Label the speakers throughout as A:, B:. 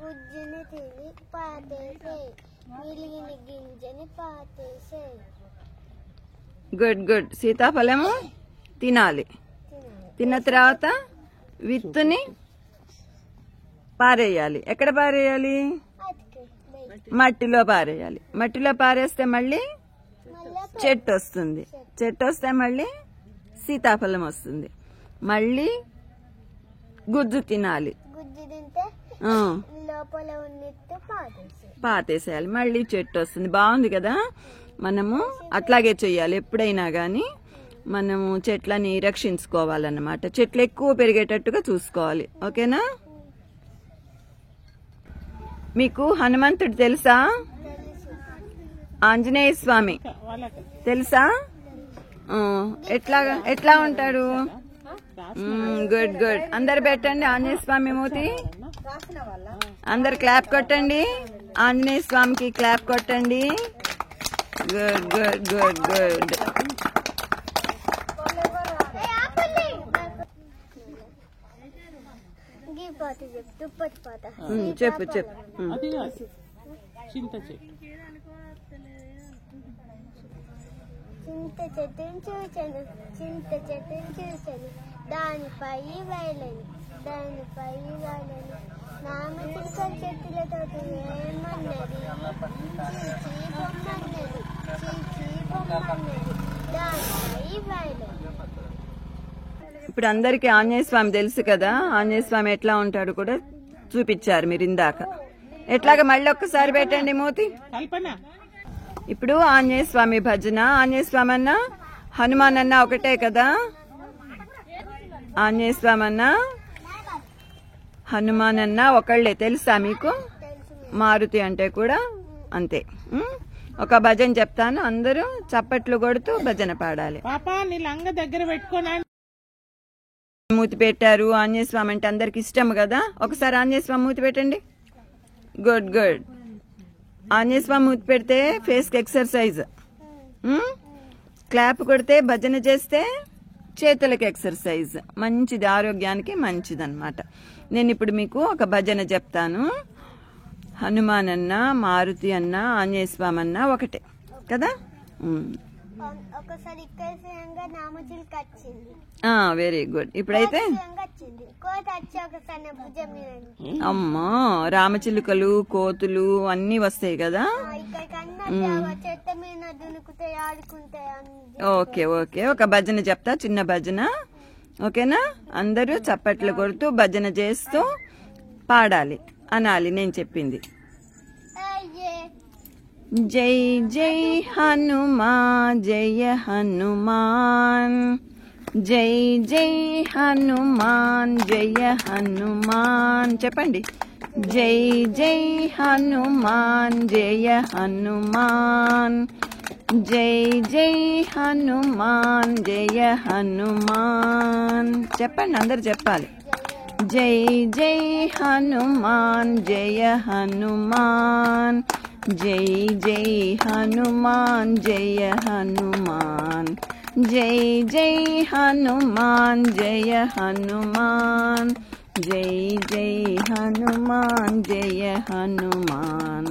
A: గుజ్జుని తిని పాతేసేయ్, మిలిగిన గింజని పాతేసేయ్.
B: Good good. సీతాఫలము తినాలి. తిన్న తర్వాత విత్తుని పారేయాలి. ఎక్కడ పారేయాలి? మట్టిలో పారేయాలి. మట్టిలో పారేస్తే మళ్ళీ చెట్టు వస్తుంది. చెట్టు వస్తే మళ్ళీ సీతాఫలం వస్తుంది. మళ్ళీ గుజ్జు తినాలి.
A: గుజ్జు తింటే లోపల ఉన్నట్టు
B: పాతేసేయాలి. మళ్ళీ చెట్టు వస్తుంది. బాగుంది కదా? మనము అట్లాగే చెయ్యాలి. ఎప్పుడైనా గాని మనము చెట్లని రక్షించుకోవాలన్నమాట. చెట్లు ఎక్కువ పెరిగేటట్టుగా చూసుకోవాలి. ఓకేనా? మీకు హనుమంతుడు తెలుసా? ఆంజనేయ స్వామి తెలుసా? ఎట్లా ఉంటాడు? Good good. అందరు పెట్టండి ఆంజనేయ స్వామి మూతి. అందరు క్లాప్ కొట్టండి. ఆంజనేయ స్వామికి క్లాప్ కొట్టండి. Good good good good. చెప్పు చెప్పు.
A: చింత చెట్టుని చూచాను, చింత చెట్టుని చూచాను, దానిపై వేలని నామచిలుక చెట్టులతో ఏమన్నది, చీచి బొమ్మన్నది, దానిపై వేలని.
B: ఇప్పుడు అందరికి ఆంజనేయ స్వామి తెలుసు కదా? ఆంజనేయ స్వామి ఎట్లా ఉంటాడు కూడా చూపించారు మీరు ఇందాక. ఎట్లాగా మళ్ళీ ఒక్కసారి పెట్టండి మూతి. ఇప్పుడు ఆంజనేయ స్వామి భజన. ఆంజనేయ స్వామి అన్న హనుమాన్ అన్న ఒకటే కదా? ఆంజనేయ స్వామి అన్న హనుమాన్ అన్న ఒకళ్లే. తెలుసా మీకు? మారుతి అంటే కూడా అంతే. ఒక భజన చెప్తాను, అందరూ చప్పట్లు కొడుతూ భజన పాడాలి. మూతి పెట్టారు. ఆంజనేయ స్వామి అంటే అందరికి ఇష్టం కదా? ఒకసారి ఆంజనేయ స్వామి మూతి పెట్టండి. Good good. ఆంజనేయ స్వామి మూతి పెడితే ఫేస్ కి ఎక్సర్సైజ్. క్లాప్ కొడితే భజన చేస్తే చేతులకి ఎక్సర్సైజ్. మంచిది, ఆరోగ్యానికి మంచిది అన్నమాట. నేను ఇప్పుడు మీకు ఒక భజన చెప్తాను. హనుమాన్ అన్న, మారుతి అన్న, ఆంజనేయ స్వామి అన్న ఒకటే కదా?
A: ఒకసారి నామచిలుక వచ్చింది.
B: Very good. ఇప్పుడైతే అమ్మా రామచిలుకలు, కోతులు అన్ని వస్తాయి కదా? Okay okay. ఒక భజన చెప్తా, చిన్న భజన. ఓకేనా? అందరూ చప్పట్లు కొడుతూ భజన చేస్తూ పాడాలి, అనాలి నేను చెప్పింది. జై జై హనుమాన్, జయ హనుమాన్, జై జై హనుమాన్, జయ హనుమాన్. చెప్పండి. జై జై హనుమాన్, జయ హనుమాన్, జై జై హనుమాన్, జయ హనుమాన్. చెప్పండి, అందరు చెప్పాలి. జై జై హనుమాన్, జయ హనుమాన్, జై జై హనుమాన్, జయ హనుమాన్, జై జై హనుమాన్, జయ హనుమాన్, జై జై హనుమాన్, జయ హనుమాన్,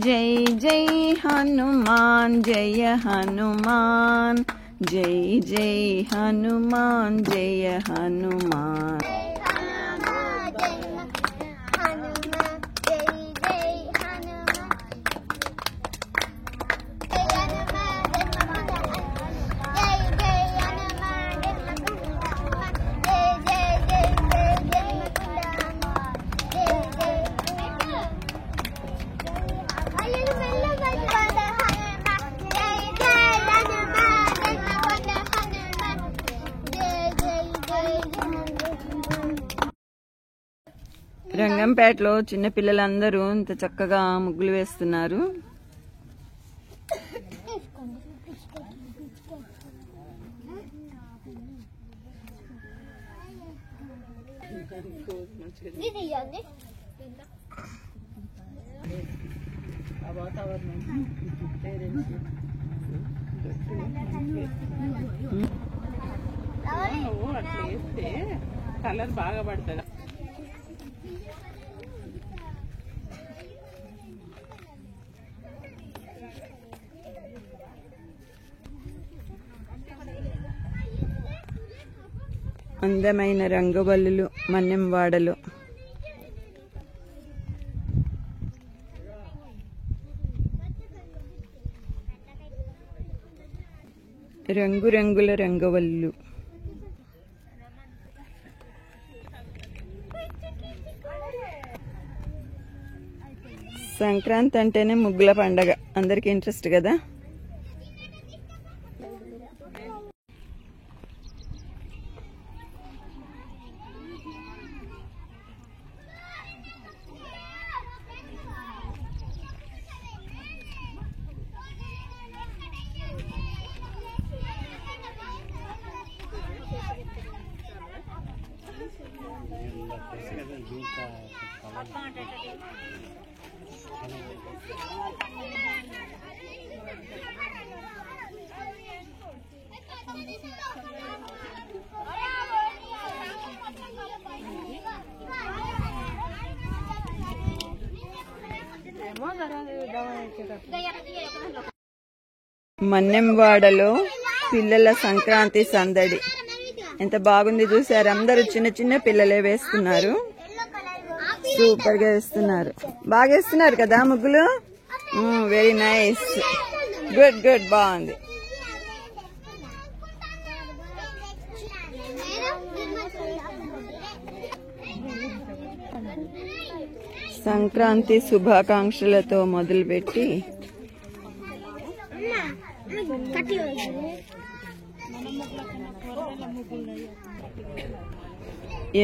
B: జై జై హనుమాన్, జయ హనుమాన్, జై జై హనుమాన్, జయ హనుమాన్. రంగంపేటలో చిన్న పిల్లలందరూ ఇంత చక్కగా ముగ్గులు వేస్తున్నారు.
C: అట్లా వేస్తే కలర్ బాగా పడుతుంది.
B: అందమైన రంగవల్లులు మన్నెంవాడలో. రంగురంగుల రంగవల్లులు. సంక్రాంతి అంటేనే ముగ్గుల పండగ, అందరికి ఇంట్రెస్ట్ కదా. మన్నెంవాడలో పిల్లల సంక్రాంతి సందడి ఎంత బాగుంది చూసారు. అందరూ చిన్న చిన్న పిల్లలే వేస్తున్నారు, సూపర్ గా వేస్తున్నారు, బాగా వేస్తున్నారు కదా ముగ్గులు. వెరీ నైస్, గుడ్ గుడ్, బాగుంది. సంక్రాంతి శుభాకాంక్షలతో మొదలుపెట్టి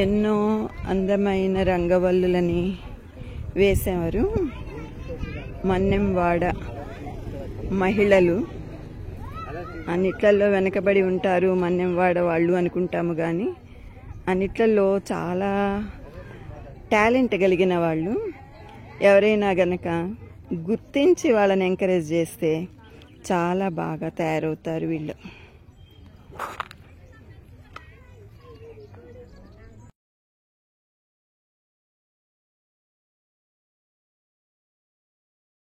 B: ఎన్నో అందమైన రంగవల్లులని వేసేవారు మన్నెంవాడ మహిళలు. అన్నిట్లలో వెనకబడి ఉంటారు మన్నెంవాడ వాళ్ళు అనుకుంటాము, కానీ అన్నిట్లలో చాలా టాలెంట్ కలిగిన వాళ్ళు. ఎవరైనా గనక గుర్తించి వాళ్ళని ఎంకరేజ్ చేస్తే చాలా బాగా తయారవుతారు వీళ్ళు.